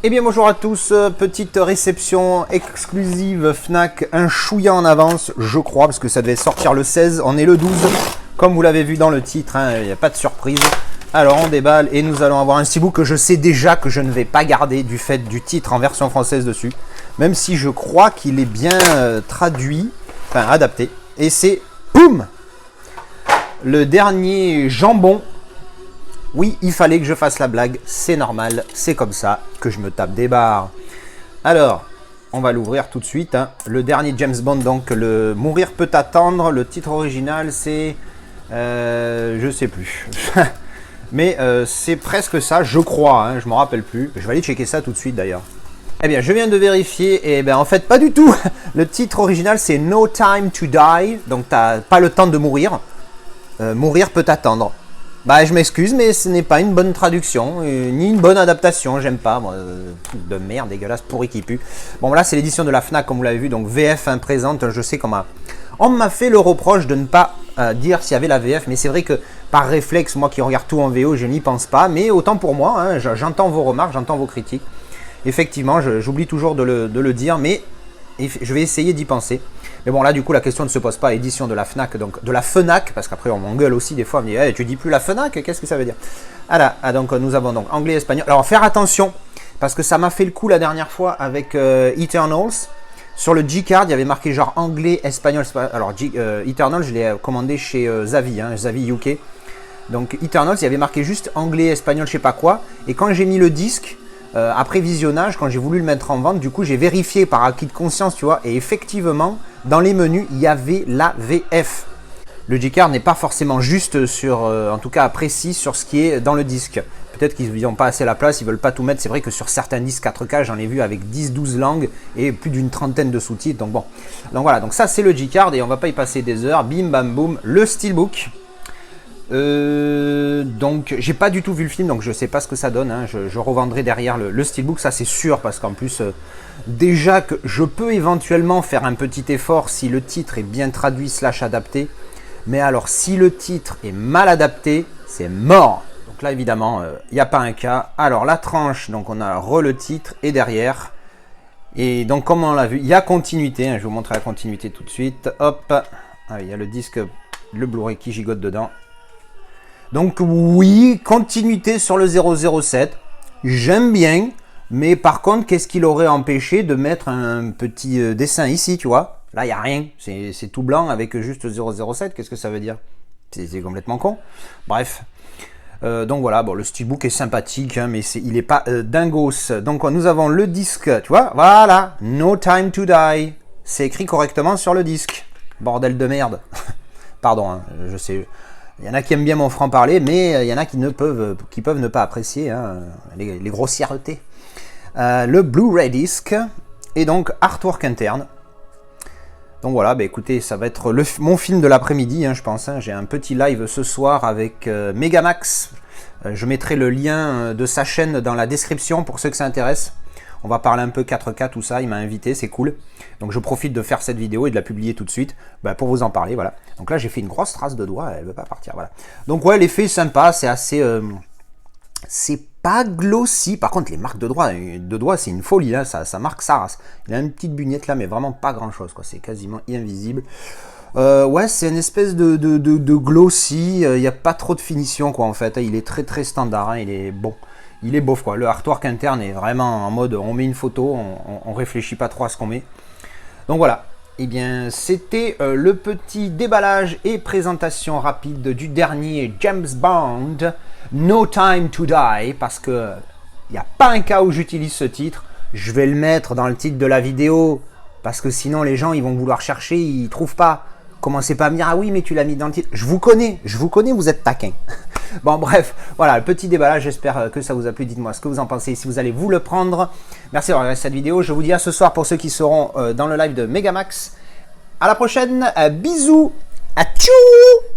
Eh bien bonjour à tous, petite réception exclusive Fnac, un chouïa en avance, je crois, parce que ça devait sortir le 16, on est le 12, comme vous l'avez vu dans le titre, il n'y a pas de surprise. Alors on déballe et nous allons avoir un steelbook que je sais déjà que je ne vais pas garder du fait du titre en version française dessus, même si je crois qu'il est bien traduit, enfin adapté, et c'est, boum, le dernier jambon. Oui, il fallait que je fasse la blague, c'est normal, c'est comme ça que je me tape des barres. Alors, on va l'ouvrir tout de suite. Hein. Le dernier James Bond, donc le Mourir peut attendre. Le titre original, c'est... je sais plus. Mais c'est presque ça, je crois, hein, je ne me rappelle plus. Je vais aller checker ça tout de suite d'ailleurs. Eh bien, je viens de vérifier, et ben en fait, pas du tout. Le titre original, c'est No Time to Die. Donc, t'as pas le temps de mourir. Mourir peut attendre. Bah je m'excuse mais ce n'est pas une bonne traduction, ni une bonne adaptation, j'aime pas, moi, de merde dégueulasse pourri qui pue. Bon là c'est l'édition de la Fnac comme vous l'avez vu, donc VF présente, je sais comment. On m'a fait le reproche de ne pas dire s'il y avait la VF, mais c'est vrai que par réflexe, moi qui regarde tout en VO, je n'y pense pas, mais autant pour moi, hein, j'entends vos remarques, j'entends vos critiques. Effectivement, j'oublie toujours de le dire, mais je vais essayer d'y penser. Mais bon, là, du coup, la question ne se pose pas. Édition de la Fnac, donc de la Fenac, parce qu'après, on m'engueule aussi des fois. On me dit, hey, tu dis plus la Fenac, qu'est-ce que ça veut dire? Voilà, donc nous avons donc anglais, espagnol. Alors, faire attention, parce que ça m'a fait le coup la dernière fois avec Eternals. Sur le G-Card, il y avait marqué genre anglais, espagnol. Alors, Eternals, je l'ai commandé chez Zavi, hein, Zavi UK. Donc, Eternals, il y avait marqué juste anglais, espagnol, je sais pas quoi. Et quand j'ai mis le disque, après visionnage, quand j'ai voulu le mettre en vente, du coup, j'ai vérifié par acquis de conscience, tu vois, et effectivement, dans les menus, il y avait la VF. Le G-Card n'est pas forcément juste sur, en tout cas précis sur ce qui est dans le disque. Peut-être qu'ils n'ont pas assez la place, ils veulent pas tout mettre. C'est vrai que sur certains disques 4K, j'en ai vu avec 10-12 langues et plus d'une trentaine de sous-titres. Donc bon, donc voilà, donc ça c'est le G-Card et on va pas y passer des heures. Bim bam boum, le Steelbook. Donc j'ai pas du tout vu le film, donc je sais pas ce que ça donne, hein. Je revendrai derrière le Steelbook, ça c'est sûr, parce qu'en plus déjà que je peux éventuellement faire un petit effort si le titre est bien traduit / adapté, mais alors si le titre est mal adapté, c'est mort. Donc là évidemment il n'y a pas un cas. Alors la tranche, donc on a le titre et derrière, et donc comme on l'a vu, il y a continuité, hein. Je vais vous montrer la continuité tout de suite. Hop, ah, il y a le disque, le Blu-ray qui gigote dedans. Donc oui, continuité sur le 007, j'aime bien, mais par contre, qu'est-ce qui l'aurait empêché de mettre un petit dessin ici, tu vois? Là, il n'y a rien, c'est tout blanc avec juste 007, qu'est-ce que ça veut dire? C'est complètement con. Bref, donc voilà, bon, le Steelbook est sympathique, hein, mais il n'est pas dingos. Donc nous avons le disque, tu vois, voilà, No Time to Die, c'est écrit correctement sur le disque, bordel de merde. Pardon, hein, je sais... Il y en a qui aiment bien mon franc-parler, mais il y en a qui peuvent ne pas apprécier, hein, les grossièretés. Le Blu-ray disc et donc artwork interne. Donc voilà, bah écoutez, ça va être mon film de l'après-midi, hein, je pense. Hein. J'ai un petit live ce soir avec Megamax. Je mettrai le lien de sa chaîne dans la description pour ceux que ça intéresse. On va parler un peu 4K, tout ça, il m'a invité, c'est cool. Donc je profite de faire cette vidéo et de la publier tout de suite pour vous en parler, voilà. Donc là j'ai fait une grosse trace de doigt, elle ne veut pas partir, voilà. Donc ouais, l'effet est sympa, c'est assez... c'est pas glossy, par contre les marques de doigts c'est une folie, hein, ça marque sa race. Il a une petite bugnette là, mais vraiment pas grand chose, quoi. C'est quasiment invisible. Ouais, c'est une espèce de glossy, il n'y a pas trop de finition, quoi, en fait. Il est très très standard, hein, il est bon. Il est beauf, quoi. Le artwork interne est vraiment en mode on met une photo, on réfléchit pas trop à ce qu'on met. Donc voilà. Eh bien, c'était le petit déballage et présentation rapide du dernier James Bond, No Time to Die, parce que il n'y a pas un cas où j'utilise ce titre. Je vais le mettre dans le titre de la vidéo, parce que sinon les gens ils vont vouloir chercher, ils trouvent pas. Commencez pas à me dire ah oui mais tu l'as mis dans le titre. Je vous connais, vous êtes taquin. Bon bref, voilà le petit déballage, j'espère que ça vous a plu, dites-moi ce que vous en pensez, si vous allez vous le prendre. Merci d'avoir regardé cette vidéo, je vous dis à ce soir pour ceux qui seront dans le live de Megamax. À la prochaine, bisous, à tchou.